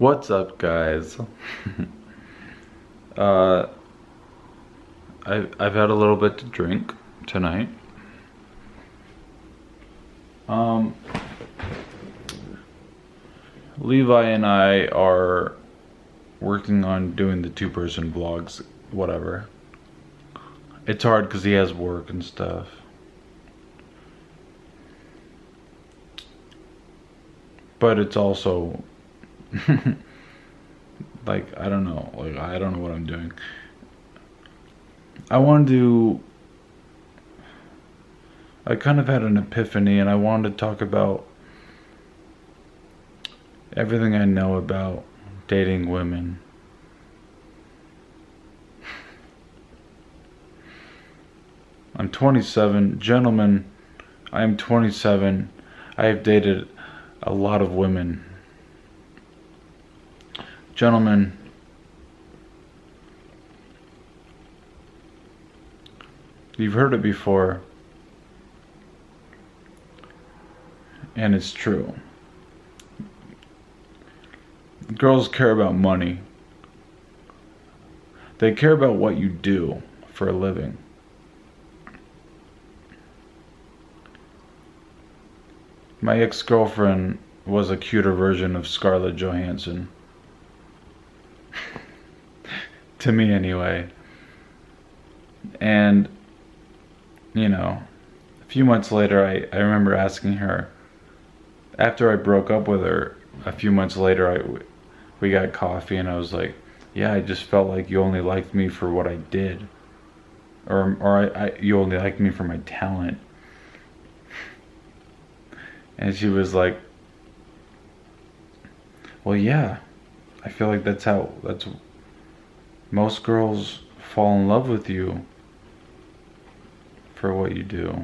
What's up, guys? uh, I've had a little bit to drink tonight. Levi and I are working on doing the two-person vlogs, whatever. It's hard because he has work and stuff. But it's also like, I don't know, what I'm doing. I kind of had an epiphany and I wanted to talk about everything I know about dating women. I'm 27. Gentlemen, I am 27. I have dated a lot of women. Gentlemen, you've heard it before, and it's true. Girls care about money. They care about what you do for a living. My ex-girlfriend was a cuter version of Scarlett Johansson. To me, anyway. And, you know, a few months later, I remember asking her, after I broke up with her, a few months later, we got coffee, and I was like, yeah, I just felt like you only liked me for what I did. Or you only liked me for my talent. And she was like, well, yeah, I feel like that's most girls fall in love with you for what you do.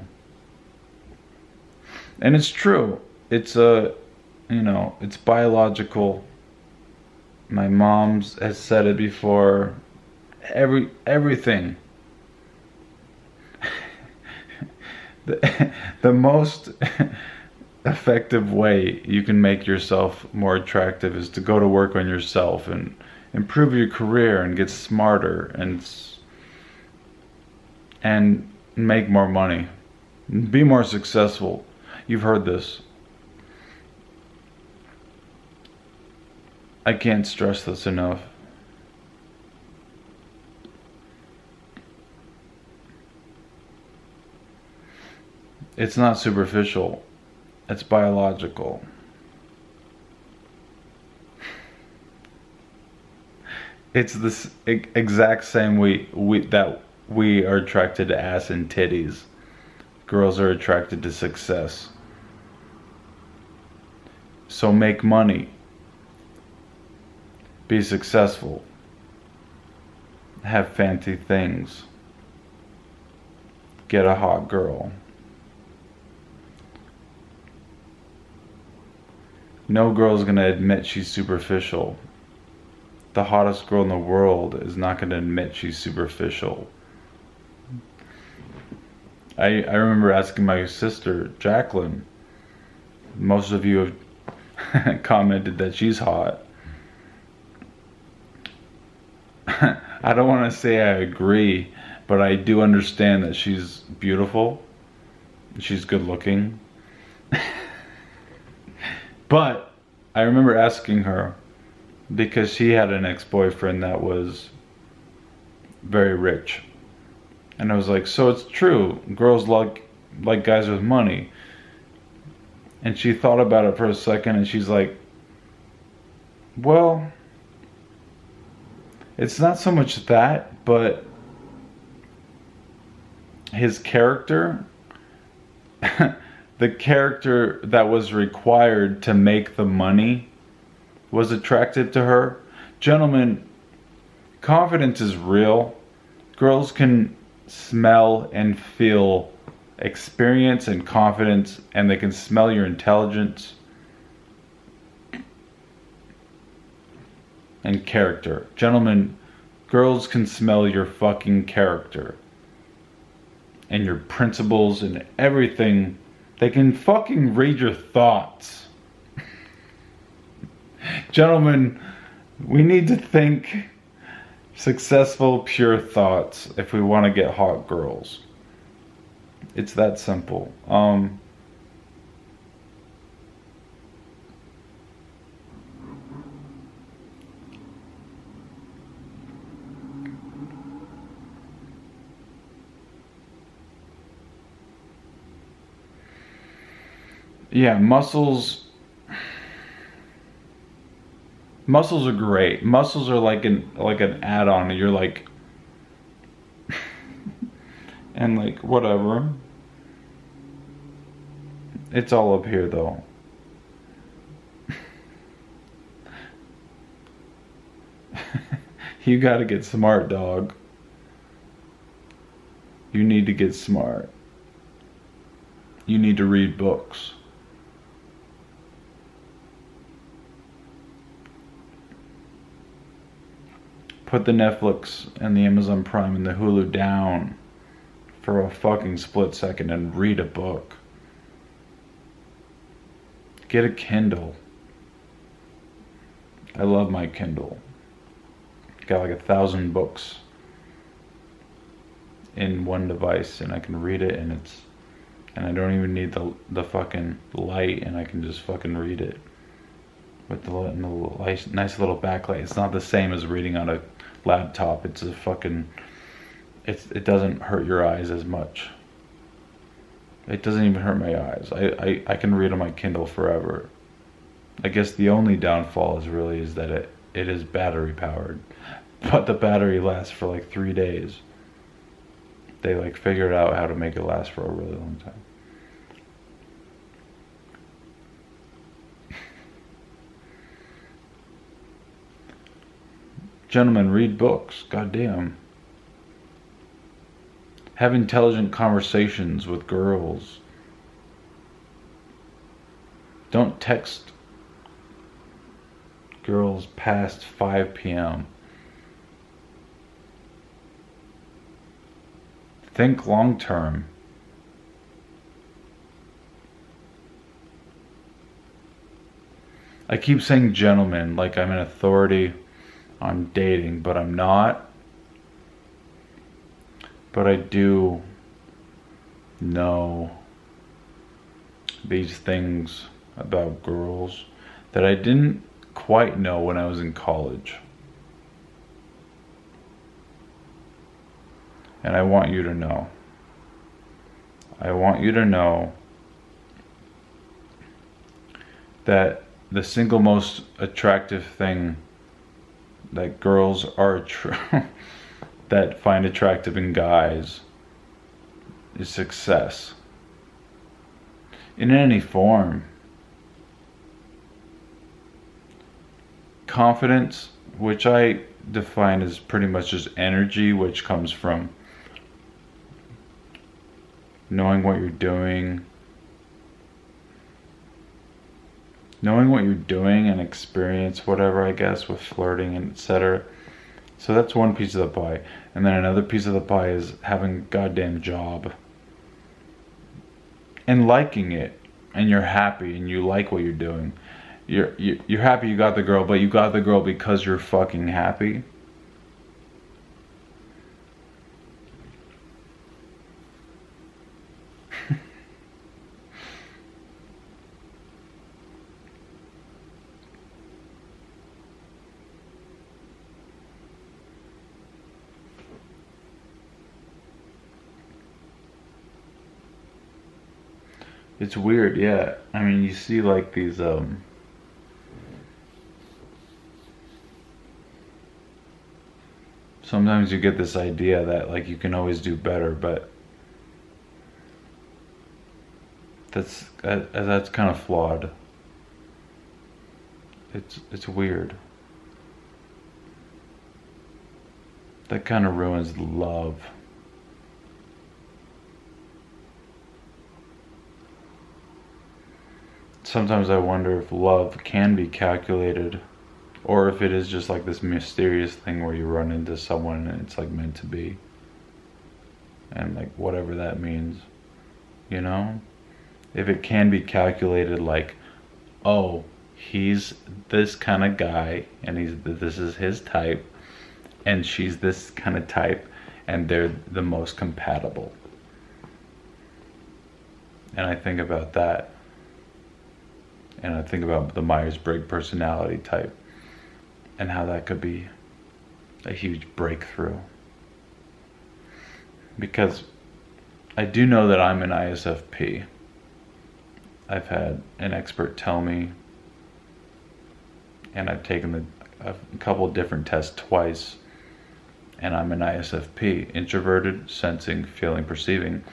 And it's true. It's it's biological. My mom has said it before. Everything. The most effective way you can make yourself more attractive is to go to work on yourself and improve your career and get smarter and make more money. Be more successful. You've heard this. I can't stress this enough. It's not superficial. It's biological. It's this exact same that we are attracted to ass and titties. Girls are attracted to success. So make money. Be successful. Have fancy things. Get a hot girl. No girl's gonna admit she's superficial. The hottest girl in the world is not gonna admit she's superficial. I remember asking my sister, Jacqueline. Most of you have commented that she's hot. I don't want to say I agree, but I do understand that she's beautiful. She's good looking. But I remember asking her, because she had an ex-boyfriend that was very rich. And I was like, so it's true, girls like guys with money. And she thought about it for a second and she's like, well, it's not so much that, but his character, the character that was required to make the money was attractive to her. Gentlemen, confidence is real. Girls can smell and feel experience and confidence, and they can smell your intelligence and character. Gentlemen, girls can smell your fucking character and your principles and everything. They can fucking read your thoughts. Gentlemen, we need to think successful, pure thoughts if we want to get hot girls. It's that simple. Yeah, muscles are great. Muscles are like an add-on. You're like and like whatever. It's all up here though. You gotta get smart, dog. You need to get smart. You need to read books. Put the Netflix and the Amazon Prime and the Hulu down for a fucking split second and read a book. Get a Kindle. I love my Kindle. Got like 1,000 books in one device, and I can read it, and I don't even need the fucking light, and I can just fucking read it with the nice little backlight. It's not the same as reading on a laptop. It's a fucking it doesn't hurt your eyes as much. It doesn't even hurt my eyes. I can read on my Kindle forever. I guess the only downfall is that it is battery powered, but the battery lasts for like 3 days. They like figured out how to make it last for a really long time. Gentlemen, read books. Goddamn. Have intelligent conversations with girls. Don't text girls past 5 p.m. Think long term. I keep saying gentlemen like I'm an authority on dating, but I'm not. But I do know these things about girls that I didn't quite know when I was in college. And I want you to know. I want you to know that the single most attractive thing that girls are that find attractive in guys is success. In any form. Confidence, which I define as pretty much just energy, which comes from knowing what you're doing. Knowing what you're doing and experience whatever, I guess, with flirting and etc. So that's one piece of the pie. And then another piece of the pie is having a goddamn job. And liking it. And you're happy and you like what you're doing. You're happy you got the girl, but you got the girl because you're fucking happy. It's weird, yeah. I mean, you see like these sometimes you get this idea that like you can always do better, but that's kind of flawed. It's weird. That kind of ruins love. Sometimes I wonder if love can be calculated, or if it is just like this mysterious thing where you run into someone and it's like meant to be. And like whatever that means, you know? If it can be calculated like, oh, he's this kind of guy, and this is his type, and she's this kind of type, and they're the most compatible. And I think about that, and I think about the Myers-Briggs personality type, and how that could be a huge breakthrough. Because I do know that I'm an ISFP. I've had an expert tell me, and I've taken a couple different tests twice, and I'm an ISFP, introverted, sensing, feeling, perceiving.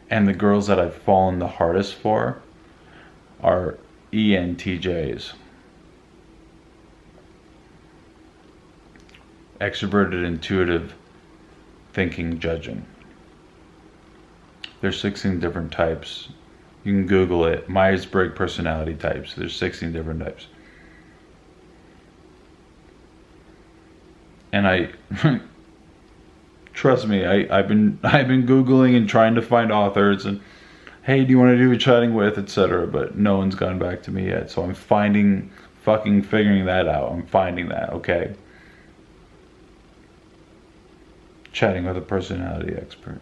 And the girls that I've fallen the hardest for are ENTJs. Extroverted, intuitive, thinking, judging. There's 16 different types. You can Google it. Myers-Briggs personality types. There's 16 different types. And I trust me, I've been Googling and trying to find authors and, hey, do you want to do a chatting with, etc. But no one's gotten back to me yet. So I'm figuring that out. I'm finding that, okay? Chatting with a personality expert.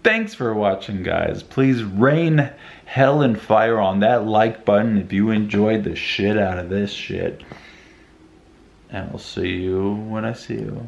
Thanks for watching, guys. Please rain hell and fire on that like button if you enjoyed the shit out of this shit. And I'll see you when I see you.